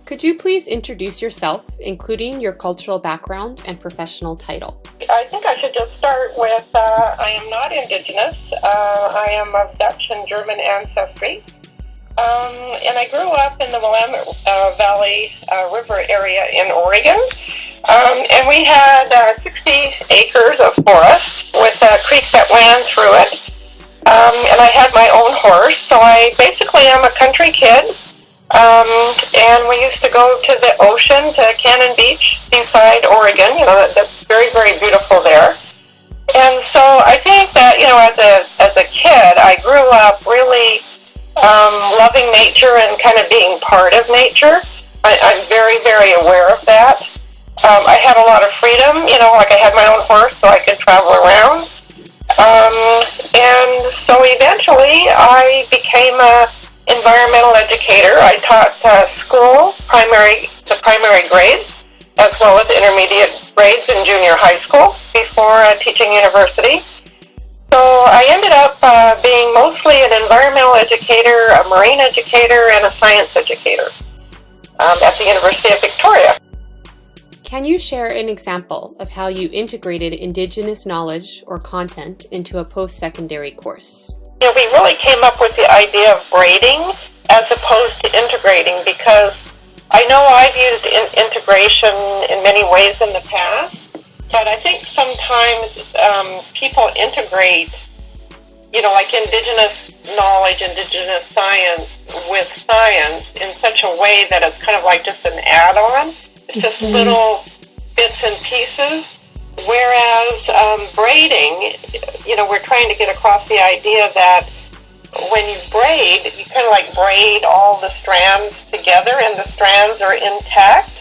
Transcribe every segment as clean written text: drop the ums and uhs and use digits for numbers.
Could you please introduce yourself, including your cultural background and professional title? I think I should just start with I am not Indigenous. I am of Dutch and German ancestry. And I grew up in the Willamette Valley River area in Oregon. And we had 60 acres of forest with a creek that ran through it. And I had my own horse, so I basically am a country kid. And we used to go to the ocean, to Cannon Beach, Seaside, Oregon. That's very, very beautiful there. And so I think that, as a kid, I grew up really loving nature and kind of being part of nature. I'm very, very aware of that. I had a lot of freedom, like I had my own horse, so I could travel around. And so eventually I became a environmental educator. I taught school, the primary grades, as well as intermediate grades in junior high school before teaching university. So I ended up being mostly an environmental educator, a marine educator, and a science educator at the University of Victoria. Can you share an example of how you integrated Indigenous knowledge or content into a post-secondary course? We really came up with the idea of braiding as opposed to integrating, because I know I've used integration in many ways in the past, but I think sometimes people integrate, like Indigenous knowledge, Indigenous science with science in such a way that it's kind of like just an add-on. It's just little bits and pieces. Whereas braiding, we're trying to get across the idea that when you braid, you kind of like braid all the strands together and the strands are intact.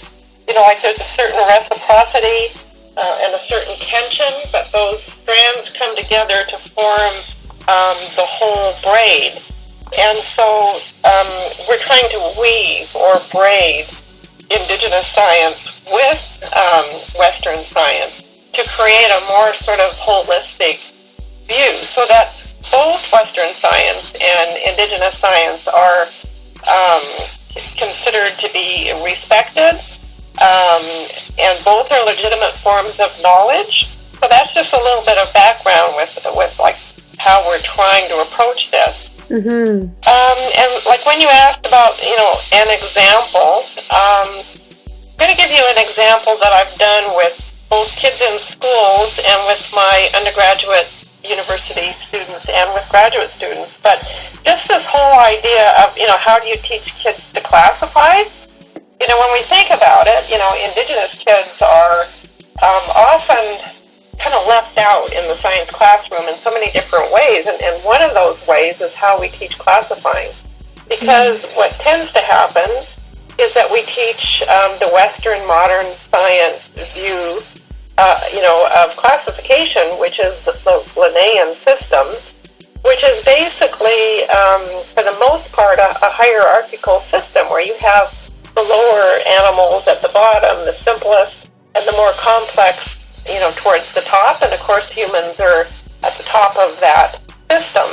Like there's a certain reciprocity and a certain tension, but those strands come together to form the whole braid. And so we're trying to weave or braid Indigenous science with Western science to create a more sort of holistic view, so that both Western science and Indigenous science are considered to be respected, and both are legitimate forms of knowledge. So that's just a little bit of background with like how we're trying to approach this. Mm-hmm. And like when you asked about, an example, I'm going to give you an example that I've done with both kids in schools and with my undergraduate university students and with graduate students. But just this whole idea of, how do you teach kids to classify? When we think about it, Indigenous kids are often kind of left out in the science classroom in so many different ways. And one of those ways is how we teach classifying. Because what tends to happen is that we teach the Western modern science view, of classification, which is the Linnaean system, which is basically, for the most part, a hierarchical system where you have the lower animals at the bottom, the simplest, and the more complex, towards the top. And of course, humans are at the top of that system.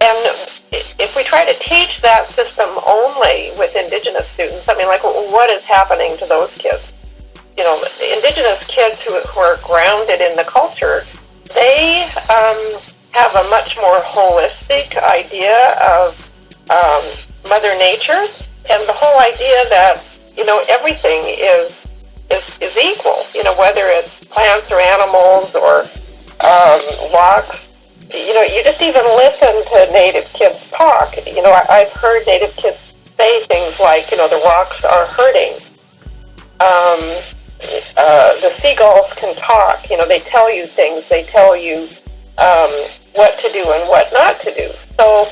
And if we try to teach that system only with Indigenous students, what is happening to those kids? Indigenous kids who are grounded in the culture, they have a much more holistic idea of Mother Nature, and the whole idea that, everything is equal, whether it's plants or animals or rocks. You just even listen to Native kids talk. I've heard Native kids say things like, the rocks are hurting. The seagulls can talk. They tell you things. They tell you what to do and what not to do. So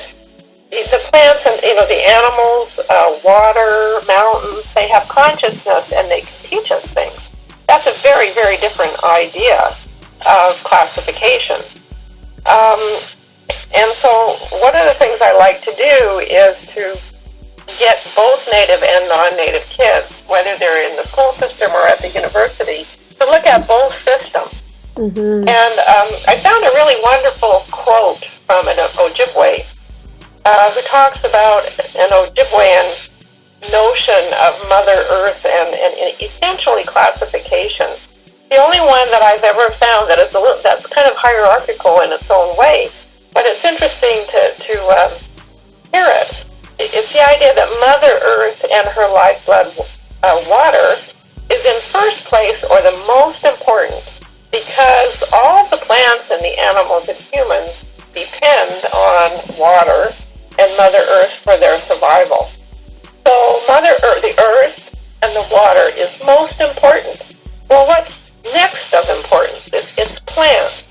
the plants and, the animals, water, mountains, they have consciousness and they can teach us things. That's a very, very different idea of classification. And so one of the things I like to do is to get both Native and non-Native kids, whether they're in the school system or at the university, to look at both systems. Mm-hmm. And I found a really wonderful quote from an Ojibwe who talks about an Ojibwean notion of Mother Earth and essentially classification. The only one that I've ever found that is that's kind of hierarchical in its own way, but it's interesting to hear it. It's the idea that Mother Earth and her lifeblood, water, is in first place or the most important because all the plants and the animals and humans depend on water and Mother Earth for their survival. So Mother Earth, the earth and the water is most important. Well, what's next of importance? It's plants,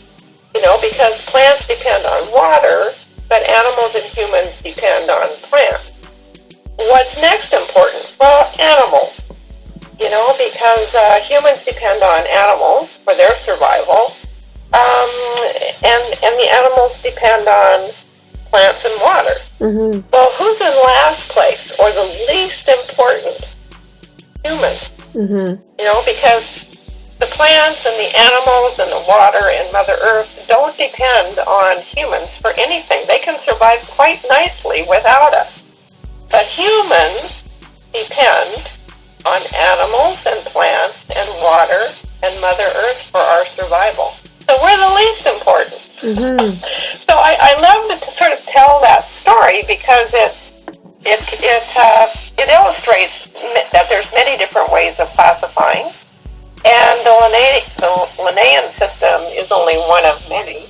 because plants depend on water, but animals and humans depend on plants. What's next important? Well, animals, because humans depend on animals for their survival, and the animals depend on plants and water. Mm-hmm. Well, who's in last place or the least important? Humans. Mm-hmm. Because the plants and the animals and the water and Mother Earth don't depend on humans for anything. They can survive quite nicely without us. But humans depend on animals and plants and water and Mother Earth for our survival. So we're the least important. Mm-hmm. So I love to sort of tell that story because it illustrates that there's many different ways of classifying, and the Linnaean system is only one of many.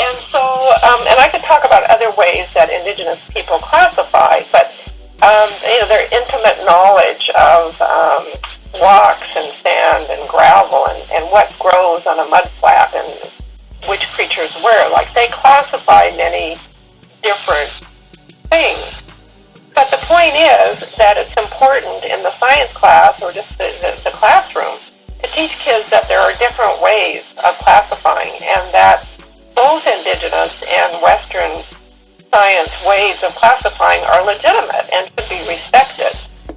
And so, and I could talk about other ways that Indigenous people classify, but their intimate knowledge of rocks and sand and gravel and what grows on a mud flat and which creatures where. Like, they classify many different things. But the point is that it's important in the science class or just the classroom to teach kids that there are different ways of classifying and that both Indigenous and Western science ways of classifying are legitimate and should be respected.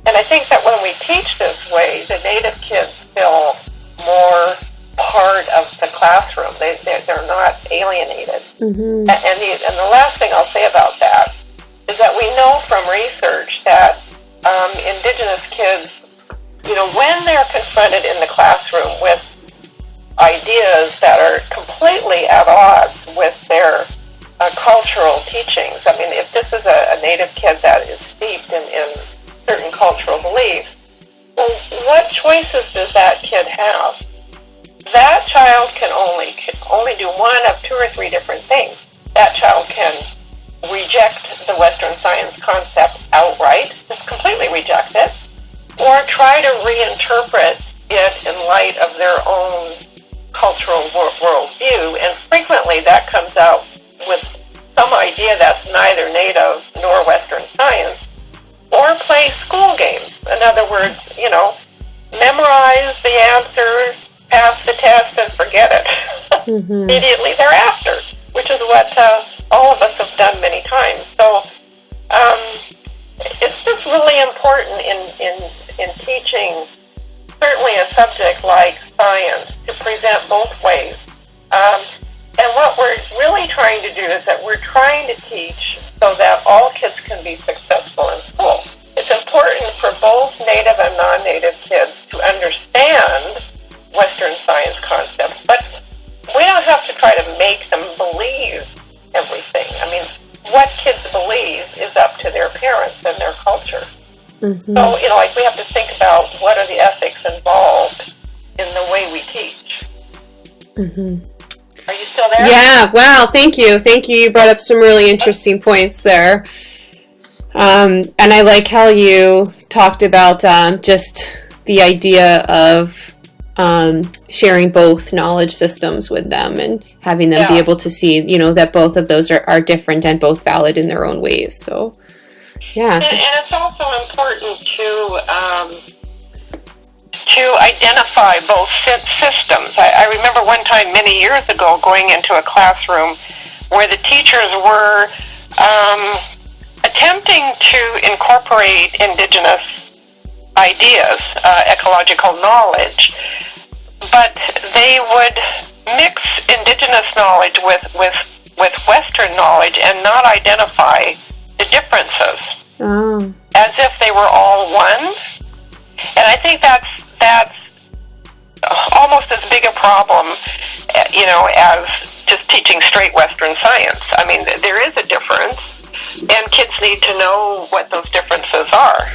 And I think that when we teach this way, the Native kids feel more part of the classroom. They're not alienated. Mm-hmm. And the last thing I'll say about that is that we know from research that Indigenous kids, when they're confronted in the classroom with ideas that are completely at odds with their cultural teachings. I mean, if this is a Native kid that is steeped in certain cultural beliefs, well, what choices does that kid have? That child can only do one of two or three different things. That child can reject the Western science concept outright, just completely reject it, or try to reinterpret it in light of their own cultural worldview, and frequently that comes out with some idea that's neither Native nor Western science, or play school games. In other words, memorize the answers, pass the test, and forget it mm-hmm. immediately thereafter, which is what all of us have done many times. So it's just really important in teaching, certainly a subject like science, to present both ways. And what we're really trying to do is that we're trying to teach so that all kids can be successful in school. It's important for both Native and non-Native kids to understand Western science concepts, but we don't have to try to make them believe everything. I mean, what kids believe is up to their parents and their culture. Mm-hmm. So, we have to think about what are the ethics involved in the way we teach. Mm-hmm. Are you still there? Yeah, wow, thank you. You brought up some really interesting points there. And I like how you talked about just the idea of sharing both knowledge systems with them and having them be able to see, that both of those are different and both valid in their own ways. So, yeah. And it's also important to identify both systems. I remember one time many years ago going into a classroom where the teachers were attempting to incorporate Indigenous ideas, ecological knowledge, but they would mix Indigenous knowledge with Western knowledge and not identify the differences. Oh. As if they they were all one. And I think that's almost as big a problem, as just teaching straight Western science. I mean, there is a difference, and kids need to know what those differences are.